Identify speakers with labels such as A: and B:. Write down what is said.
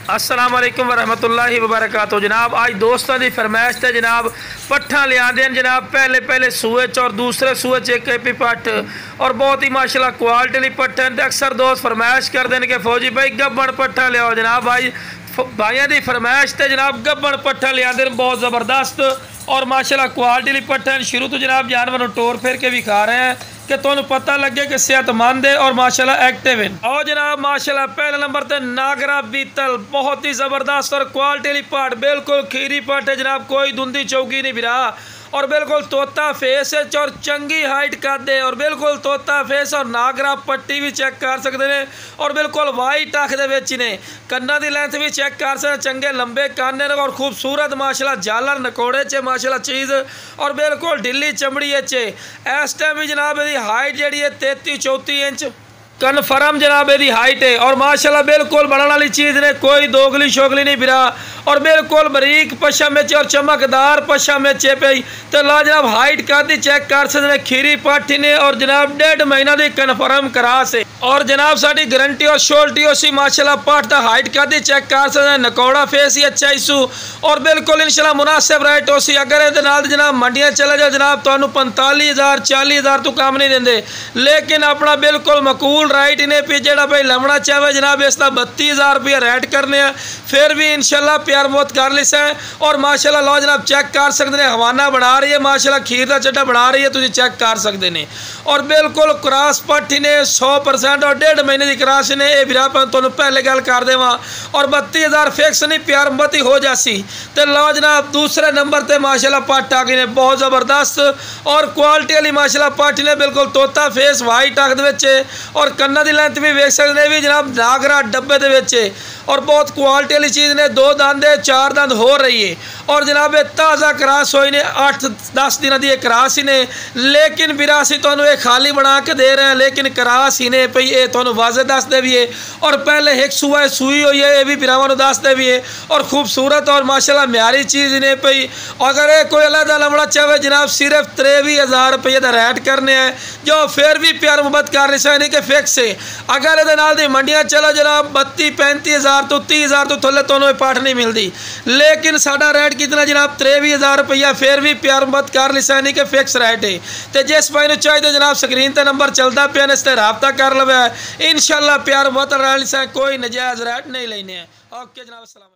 A: अस्सलाम वालेकुम वरहमतुल्लाहि वबरकातुहू। जनाब आज दोस्तों की फरमाइश है जनाब पट्ठा लियादे हैं जनाब पहले सूए च और दूसरे सूए च एक एपी पट्ठ और बहुत ही माशाल्लाह क्वालिटी वाली पट्ठ हैं। अक्सर दोस्त फरमाइश कर दें कि फौजी भाई गब्बन पट्ठा लियाओ। जनाब भाई भाइयों की फरमाइश है जनाब गब्बन पट्ठा लियादे बहुत ज़बरदस्त और माशाल्लाह क्वालिटी वाली पट्ठा हैं। शुरू तो जनाब जानवर टोर फेर के भी खा रहे हैं कि तुहानू पता लगे कि सेहतमंद है और माशाल्लाह एक्टिव है। और जनाब माशाल्लाह पहले नंबर पर नागरा बीतल बहुत ही ज़बरदस्त और क्वालिटी वाली पट बिल्कुल खीरी पट है जनाब, कोई धुंधी चौकी नहीं बिरा और बिल्कुल तोता फेस है और चंगी हाइट कर और बिल्कुल तोता फेस और नागरा पट्टी भी चेक कर सकते हैं और बिल्कुल वाइट अख दे ने कन्ना की लेंथ भी चेक कर सकते, चंगे लंबे कान ने और खूबसूरत माशाल्लाह झालर नकोड़े च माशाल्लाह चीज़ और बिल्कुल ढिली चमड़ी इस टाइम भी जनाब यदि हाइट जी है 33-34 इंच कन्फर्म जनाब यदि हाइट है और माशाल्लाह बिल्कुल बढ़ने वाली चीज़ ने कोई दोगली शोगली नहीं बिरा और बिल्कुल बरीक पशा में और चमकदार पशा में पे तो ला जनाब हाइट कर चेक कर सकते खीरी पाठी ने और जनाब 1.5 महीना की कन्फर्म करा से और जनाब साड़ी गारंटी और श्योरिटी उसी माशाल्लाह पाठ का हाइट कर चेक कर सकते नकौड़ा फेस ही अच्छा इशू और बिल्कुल इंशाल्लाह मुनासिब राइट उसी अगर ये जनाब मंडियाँ चले जाओ जनाब तो 45,000 40,000 तो कम नहीं देंगे लेकिन अपना बिल्कुल मकूल राइट इन्हें भी जो भाई लमना चाहे जनाब इसका 32,000 रुपया रेट करने फिर भी इंशाल्लाह प्यार बहुत कर लिस है और माशाल्लाह लो जनाब चेक कर सकते हैं हवाना बना रही है माशाल्लाह खीर का चट्टा बना रही है तुम चेक कर सकते हैं और बिल्कुल क्रॉस पट्टी ने 100% और 1.5 महीने की क्रॉस ने यह बिरा तुम पहले गल कर देव और 32,000 फिक्स नहीं प्यार मती हो जासी तो लो जनाब दूसरे नंबर पर माशाल्लाह पट्ट आ गई ने बहुत ज़बरदस्त और क्वालिटी वाली माशाल्लाह पट्टी ने बिल्कुल तोता फेस वाइट अख और कन्ना की लेंथ भी वेख सकते हैं भी जनाब नागरा डब्बे के और बहुत क्वालिटी वाली चीज़ ने 2 दंद 4 दंद हो रही है और जनाब ताज़ा क्रॉस हुई ने 8-10 दिन की क्रॉस ही ने लेकिन बिरासी तो ये खाली बना के दे रहे हैं लेकिन क्रॉस ही ने पई ये तो वाजे दसते भी है और पहले एक सूआ सूई हुई है ये भी बिरावान दसते भी है और खूबसूरत और माशाल्लाह म्यारी चीज़ ने पई अगर ये कोई अलग लमड़ा चाहे जनाब सिर्फ 23,000 रुपये का रेट करने हैं जो फिर भी प्यार मुहब्बत कर रही है नहीं कि फिक्स है अगर ये मंडियाँ चलो जनाब 32-35,000 तो 30,000 तो थोड़े तो पाठ नहीं मिलती लेकिन साडा रेट कितना जनाब 23,000 रुपया फिर भी प्यार मत कर लिसा नहीं कि फिक्स रेट है तो जिस भाई चाहिए जनाब स्क्रीन पर नंबर चलता पे इस पर रबता कर लवे इंशाल्लाह प्यार मत रहा कोई नजायज़ रेट नहीं लेने। ओके जनाब अस्सलाम।